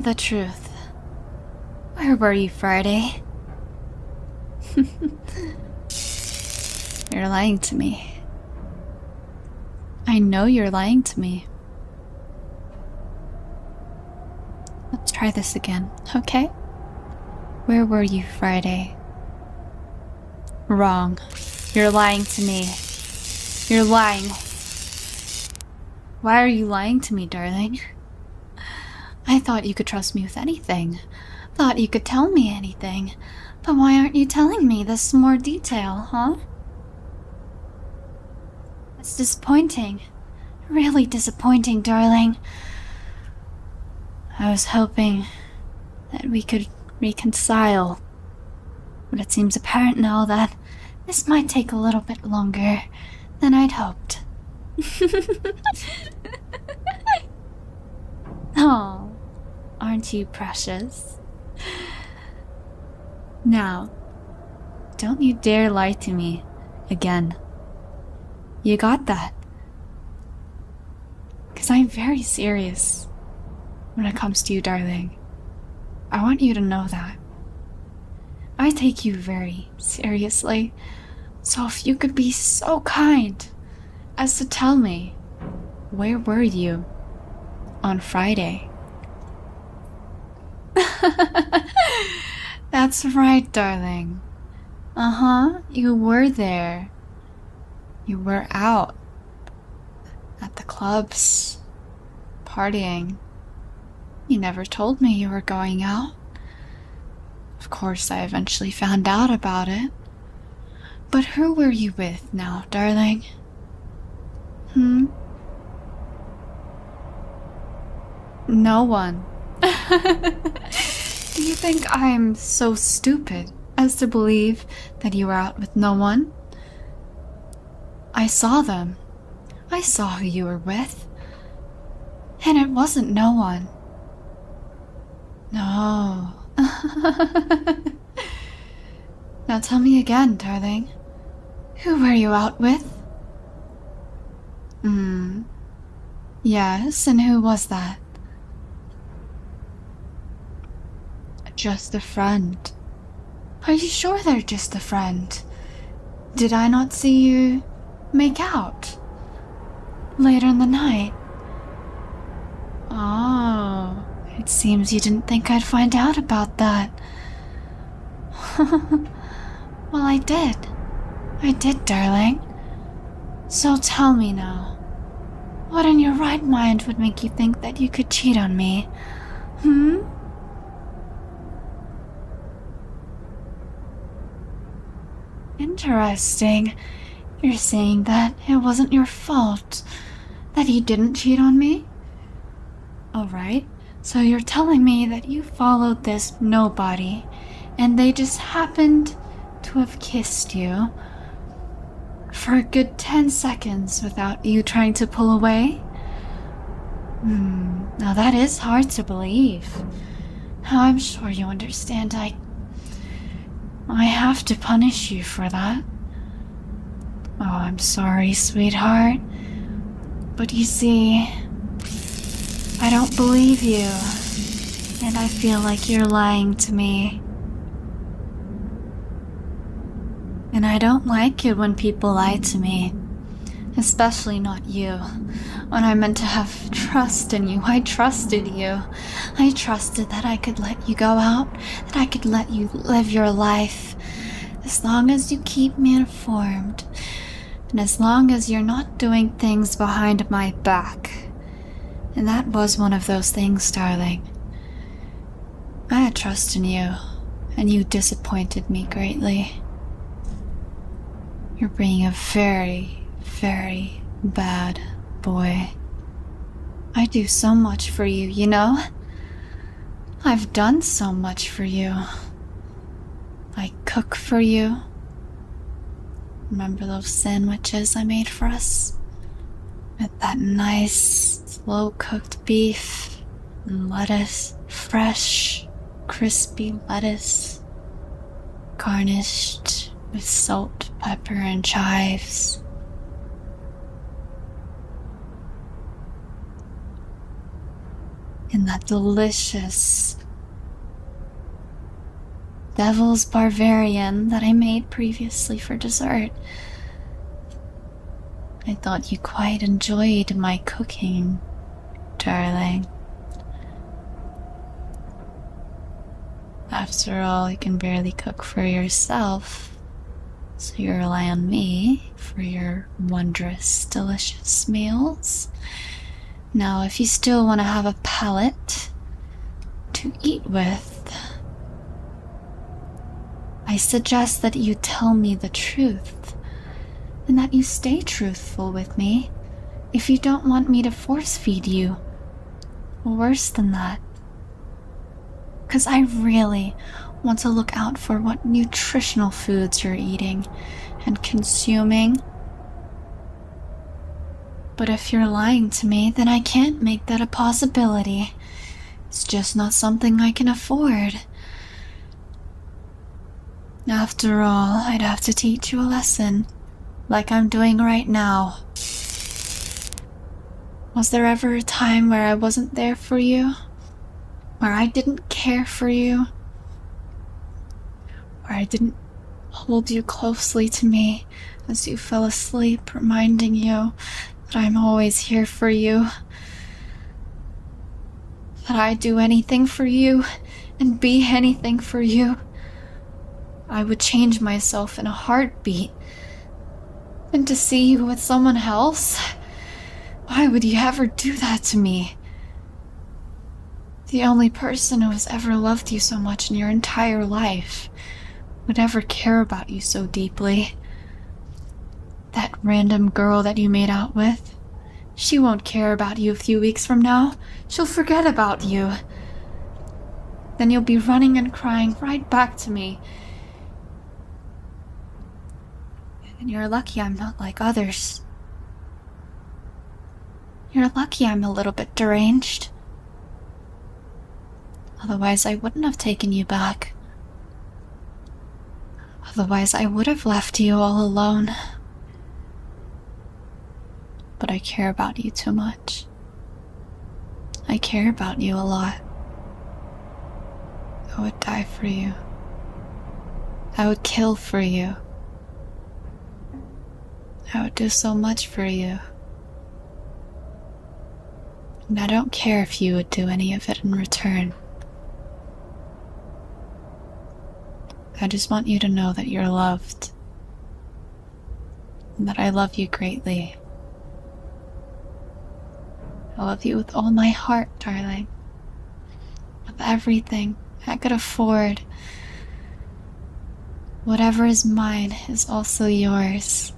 me the truth. Where were you Friday? You're lying to me. I know you're lying to me. Let's try this again, okay? Where were you Friday? Wrong. You're lying to me. You're lying. Why are you lying to me, darling? I thought you could trust me with anything. Thought you could tell me anything. But why aren't you telling me this more detail, huh? It's disappointing. Really disappointing, darling. I was hoping that we could reconcile. But it seems apparent now that this might take a little bit longer than I'd hoped. Oh, aren't you precious? Now, don't you dare lie to me again. You got that? 'Cause I'm very serious when it comes to you, darling. I want you to know that. I take you very seriously. So if you could be so kind as to tell me, where were you on Friday? That's right, darling. You were there. You were out at the clubs, partying. You never told me you were going out. Of course, I eventually found out about it. But who were you with now, darling? No one. Do you think I'm so stupid as to believe that you were out with no one? I saw them. I saw who you were with. And it wasn't no one. No. Now tell me again, darling. Who were you out with? Yes, and who was that? Just a friend. Are you sure they're just a friend? Did I not see you make out later in the night? Oh, it seems you didn't think I'd find out about that. Well, I did. I did, darling. So tell me now, what in your right mind would make you think that you could cheat on me? Interesting. You're saying that it wasn't your fault, that you didn't cheat on me? Alright, so you're telling me that you followed this nobody, and they just happened to have kissed you for a good 10 seconds without you trying to pull away? Now that is hard to believe. Now I'm sure you understand I have to punish you for that. Oh, I'm sorry, sweetheart. But you see, I don't believe you, and I feel like you're lying to me. And I don't like it when people lie to me, especially not you. When I meant to have trust in you, I trusted you. I trusted that I could let you go out, that I could let you live your life, as long as you keep me informed, and as long as you're not doing things behind my back. And that was one of those things, darling. I had trust in you, and you disappointed me greatly. You're being a very, very bad boy. I do so much for you, you know? I've done so much for you. I cook for you. Remember those sandwiches I made for us? With that nice, slow-cooked beef and lettuce, fresh, crispy lettuce, garnished with salt, pepper, and chives. in that delicious devil's barbarian that I made previously for dessert. I thought you quite enjoyed my cooking, darling. After all, you can barely cook for yourself, so you rely on me for your wondrous, delicious meals. Now, if you still want to have a palate to eat with, I suggest that you tell me the truth, and that you stay truthful with me if you don't want me to force feed you. Worse than that. Because I really want to look out for what nutritional foods you're eating and consuming. But if you're lying to me, then I can't make that a possibility. It's just not something I can afford. After all, I'd have to teach you a lesson, like I'm doing right now. Was there ever a time where I wasn't there for you? Where I didn't care for you? Where I didn't hold you closely to me as you fell asleep, reminding you that I'm always here for you? That I'd do anything for you and be anything for you? I would change myself in a heartbeat. And to see you with someone else? Why would you ever do that to me? The only person who has ever loved you so much in your entire life would ever care about you so deeply. That random girl that you made out with, she won't care about you a few weeks from now. She'll forget about you. Then you'll be running and crying right back to me. And you're lucky I'm not like others. You're lucky I'm a little bit deranged. Otherwise, I wouldn't have taken you back. Otherwise, I would have left you all alone. But I care about you too much. I care about you a lot. I would die for you. I would kill for you. I would do so much for you. And I don't care if you would do any of it in return. I just want you to know that you're loved. And that I love you greatly. I love you with all my heart, darling. With everything I could afford. Whatever is mine is also yours.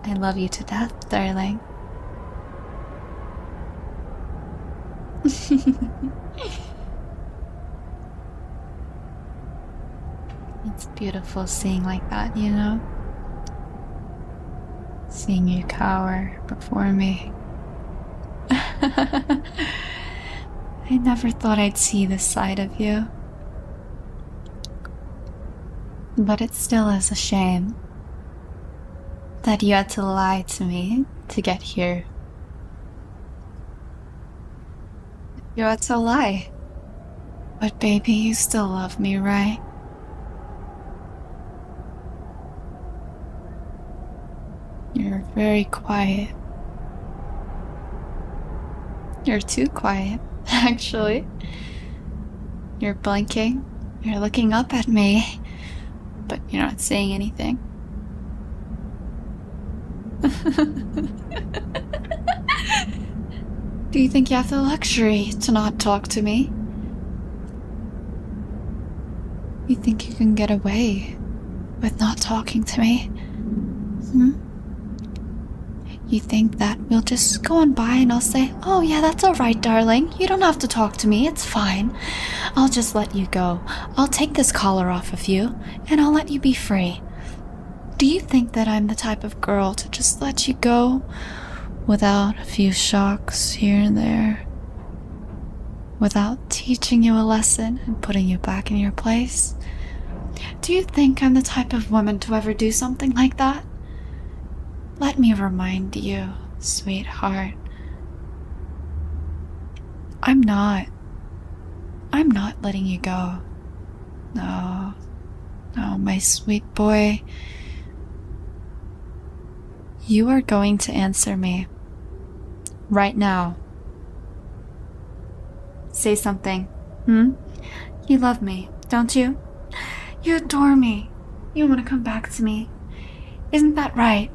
I love you to death, darling. It's beautiful seeing like that, you know? Seeing you cower before me. I never thought I'd see this side of you. But it still is a shame that you had to lie to me to get here. You had to lie. But baby, you still love me, right? You're very quiet. You're too quiet, actually. You're blinking. You're looking up at me. But you're not saying anything. Do you think you have the luxury to not talk to me? You think you can get away with not talking to me? You think that we'll just go on by and I'll say, "Oh yeah, that's alright, darling. You don't have to talk to me, it's fine. I'll just let you go. I'll take this collar off of you, and I'll let you be free." Do you think that I'm the type of girl to just let you go without a few shocks here and there? Without teaching you a lesson and putting you back in your place? Do you think I'm the type of woman to ever do something like that? Let me remind you Sweetheart. I'm not letting you go. No, my sweet boy. You are going to answer me. Right now. Say something. You love me, don't you? You adore me. You want to come back to me. Isn't that right?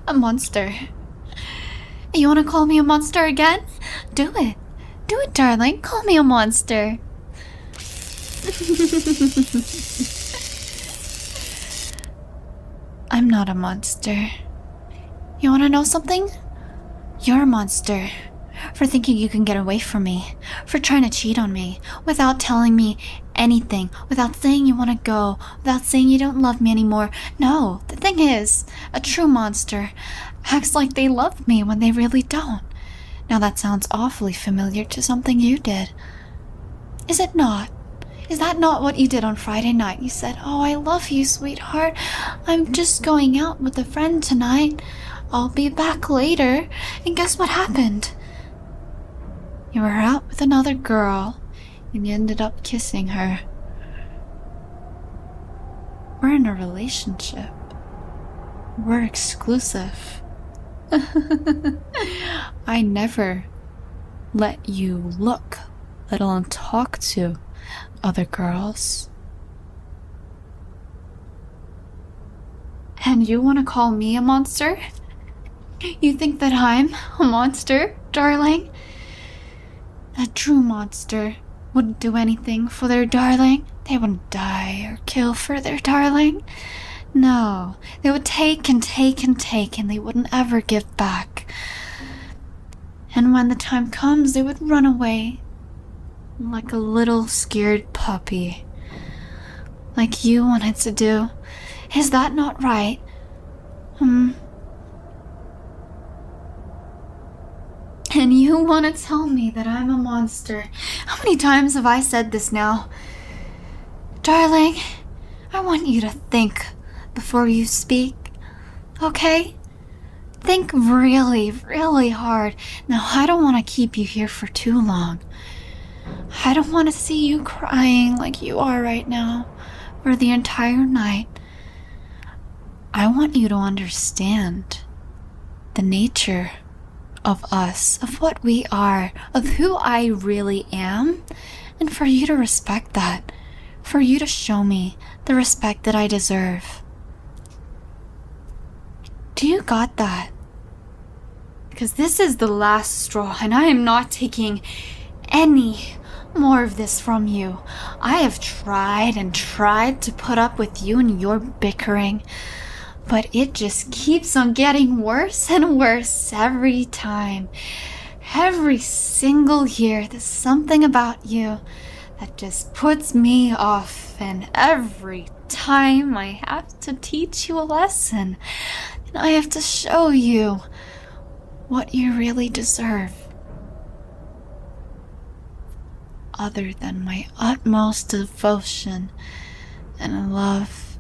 A monster. You want to call me a monster again? Do it. Do it, darling. Call me a monster. I'm not a monster. You want to know something? You're a monster. For thinking you can get away from me. For trying to cheat on me. Without telling me anything. Without saying you want to go. Without saying you don't love me anymore. No, the thing is, a true monster acts like they love me when they really don't. Now that sounds awfully familiar to something you did. Is it not? Is that not what you did on Friday night? You said, "Oh, I love you, sweetheart. I'm just going out with a friend tonight. I'll be back later." And guess what happened? You were out with another girl, and you ended up kissing her. We're in a relationship. We're exclusive. I never let you look, let alone talk to other girls. And you want to call me a monster? You think that I'm a monster, darling? A true monster wouldn't do anything for their darling. They wouldn't die or kill for their darling. No, they would take and take and take, and they wouldn't ever give back. And when the time comes, they would run away like a little scared puppy, like you wanted to do. Is that not right? And you want to tell me that I'm a monster? How many times have I said this now? Darling, I want you to think before you speak, okay? Think really, really hard. Now, I don't want to keep you here for too long. I don't want to see you crying like you are right now for the entire night. I want you to understand the nature of us, of what we are, of who I really am, and for you to respect that, for you to show me the respect that I deserve. Do you got that? Because this is the last straw, and I am not taking any more of this from you. I have tried and tried to put up with you and your bickering, but it just keeps on getting worse and worse every time. Every single year, there's something about you that just puts me off, and every time I have to teach you a lesson, and I have to show you what you really deserve. Other than my utmost devotion and love.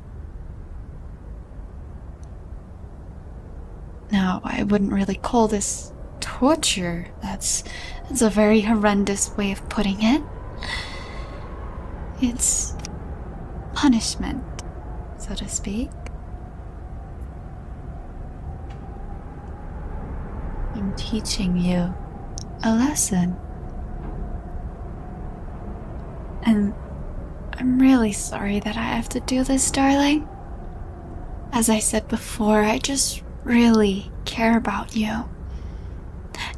Now, I wouldn't really call this torture. That's a very horrendous way of putting it. It's punishment, so to speak. I'm teaching you a lesson. And I'm really sorry that I have to do this, darling. As I said before, I just really care about you.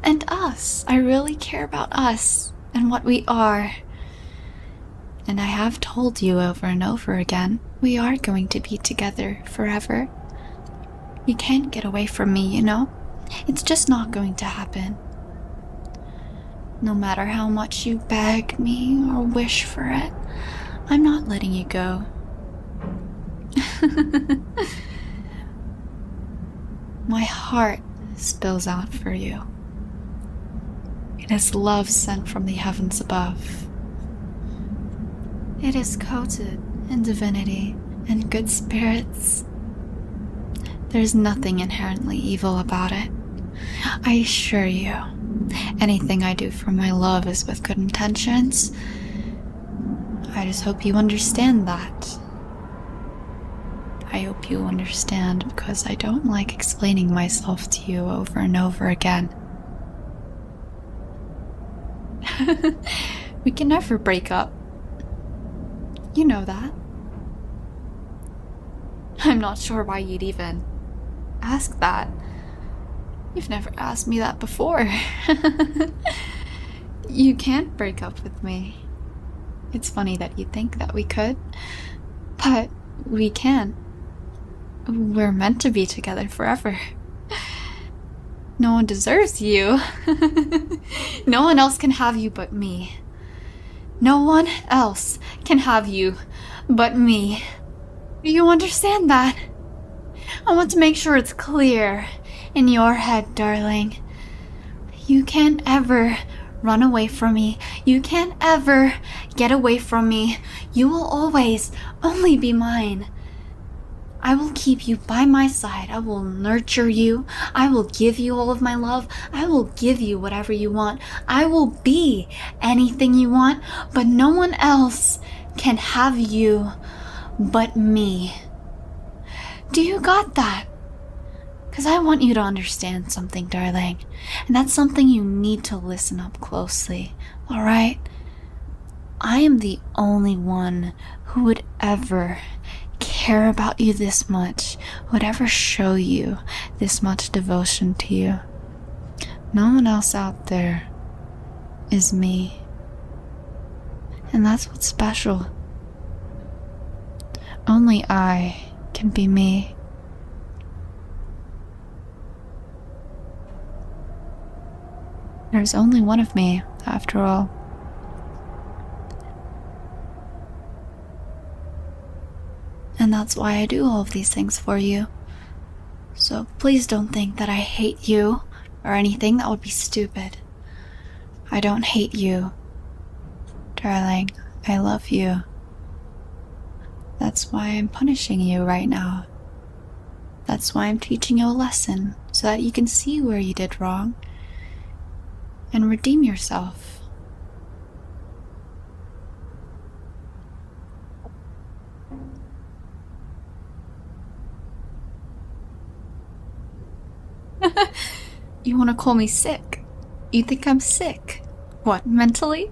And us. I really care about us and what we are. And I have told you over and over again, we are going to be together forever. You can't get away from me, you know? It's just not going to happen. No matter how much you beg me or wish for it, I'm not letting you go. My heart spills out for you. It is love sent from the heavens above. It is coated in divinity and good spirits. There's nothing inherently evil about it. I assure you, anything I do for my love is with good intentions. I just hope you understand that. I hope you understand because I don't like explaining myself to you over and over again. We can never break up. You know that. I'm not sure why you'd even ask that. You've never asked me that before. You can't break up with me. It's funny that you think that we could, but we can't. We're meant to be together forever. No one deserves you. No one else can have you but me. No one else can have you but me. Do you understand that? I want to make sure it's clear in your head, darling. You can't ever run away from me. You can't ever get away from me. You will always only be mine. I will keep you by my side. I will nurture you. I will give you all of my love. I will give you whatever you want. I will be anything you want, but no one else can have you but me. Do you got that? Because I want you to understand something, darling. And that's something you need to listen up closely, alright? I am the only one who would ever care about you this much, would ever show you this much devotion to you. No one else out there is me. And that's what's special. Only I can be me. There's only one of me, after all. And that's why I do all of these things for you. So please don't think that I hate you or anything. That would be stupid. I don't hate you. Darling, I love you. That's why I'm punishing you right now. That's why I'm teaching you a lesson, so that you can see where you did wrong and redeem yourself. You want to call me sick? You think I'm sick? What, mentally?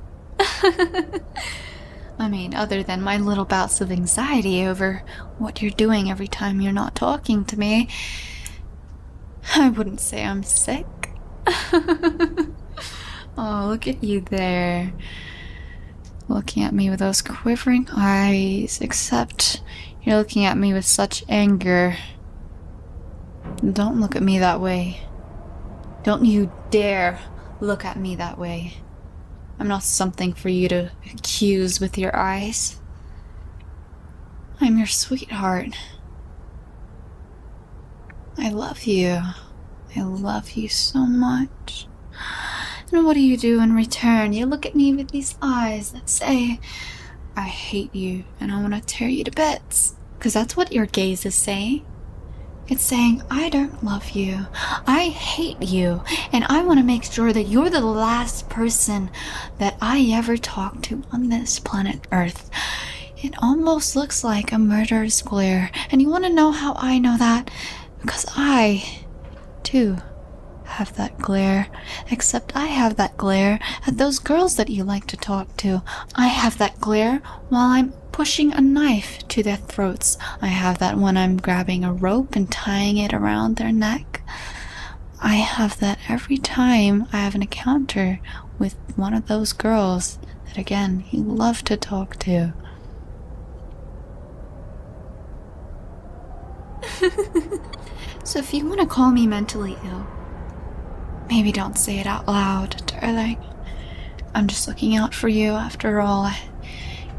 I mean, other than my little bouts of anxiety over what you're doing every time you're not talking to me, I wouldn't say I'm sick. Oh, look at you there. Looking at me with those quivering eyes, except you're looking at me with such anger. Don't look at me that way. Don't you dare look at me that way. I'm not something for you to accuse with your eyes. I'm your sweetheart. I love you. I love you so much. And what do you do in return? You look at me with these eyes that say, I hate you and I want to tear you to bits. Because that's what your gaze is saying. It's saying, I don't love you, I hate you, and I want to make sure that you're the last person that I ever talk to on this planet Earth. It almost looks like a murderous glare, and you want to know how I know that? Because I, too, have that glare, except I have that glare at those girls that you like to talk to. I have that glare while I'm pushing a knife to their throats. I have that when I'm grabbing a rope and tying it around their neck. I have that every time I have an encounter with one of those girls that, again, you love to talk to. So if you want to call me mentally ill, maybe don't say it out loud, darling. I'm just looking out for you after all.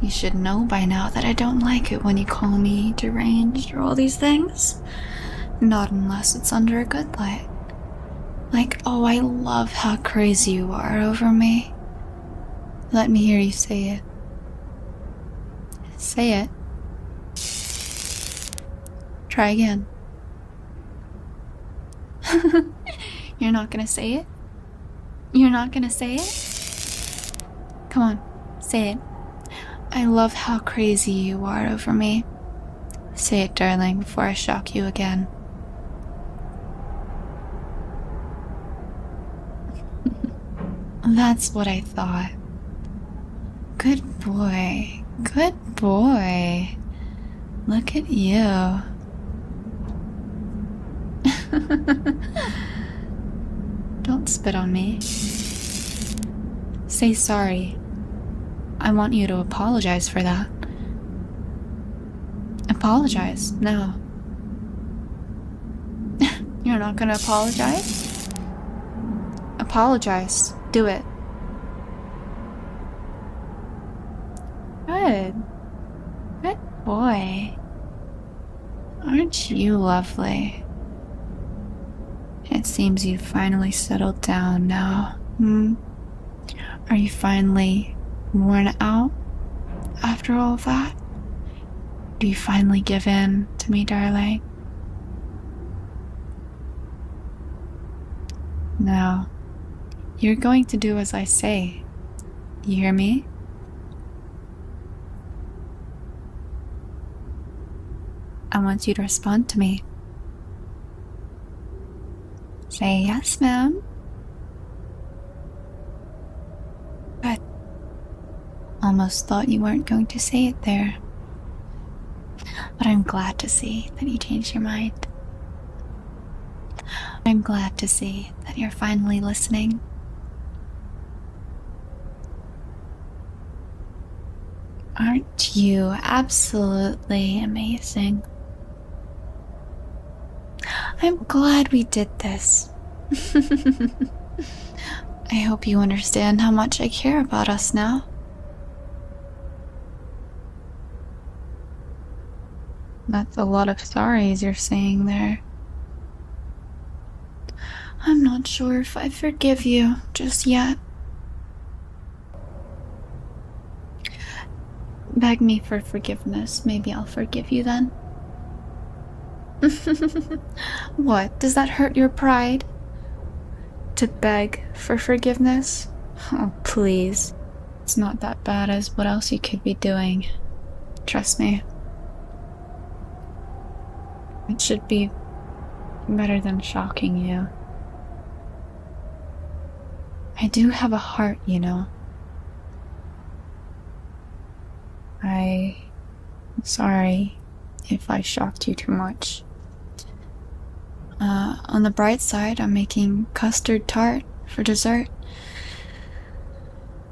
You should know by now that I don't like it when you call me deranged or all these things. Not unless it's under a good light. Like, oh, I love how crazy you are over me. Let me hear you say it. Say it. Try again. You're not gonna say it? You're not gonna say it? Come on, say it. I love how crazy you are over me. Say it, darling, before I shock you again. That's what I thought. Good boy. Good boy. Look at you. Don't spit on me. Say sorry. I want you to apologize for that. Apologize now. You're not gonna apologize? Apologize. Do it. Good. Good boy. Aren't you lovely? It seems you've finally settled down now. Are you finally worn out after all of that? Do you finally give in to me, darling? Now, you're going to do as I say. You hear me? I want you to respond to me. Say yes, ma'am. Good. Almost thought you weren't going to say it there. But I'm glad to see that you changed your mind. I'm glad to see that you're finally listening. Aren't you absolutely amazing? I'm glad we did this. I hope you understand how much I care about us now. That's a lot of sorries you're saying there. I'm not sure if I forgive you just yet. Beg me for forgiveness. Maybe I'll forgive you then. What? Does that hurt your pride? To beg for forgiveness? Oh, please. It's not that bad as what else you could be doing. Trust me. It should be better than shocking you. I do have a heart, you know. I'm sorry if I shocked you too much. On the bright side, I'm making custard tart for dessert.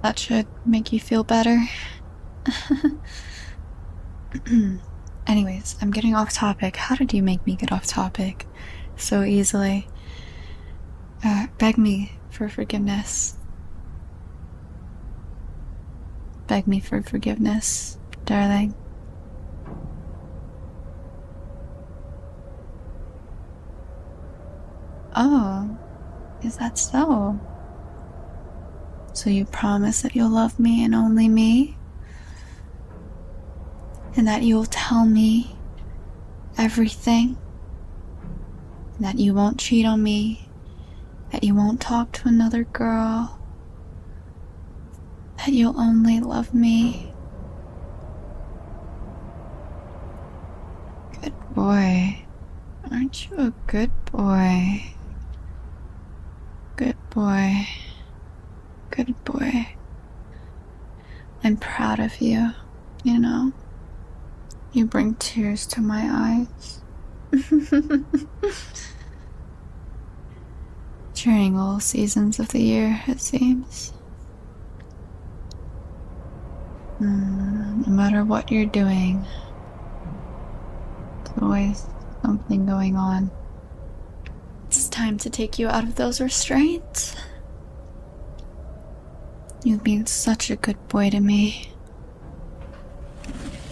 That should make you feel better. Anyways, I'm getting off topic. How did you make me get off topic so easily? Beg me for forgiveness. Beg me for forgiveness, darling. Oh, is that so? So you promise that you'll love me and only me? And that you'll tell me everything? That you won't cheat on me? That you won't talk to another girl? That you'll only love me? Good boy. Aren't you a good boy? Good boy. Good boy. I'm proud of you, you know? You bring tears to my eyes. During all seasons of the year, it seems. No matter what you're doing, there's always something going on. It's time to take you out of those restraints. You've been such a good boy to me.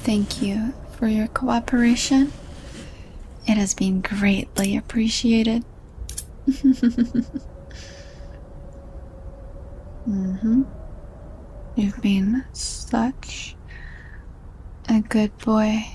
Thank you for your cooperation. It has been greatly appreciated. You've been such a good boy.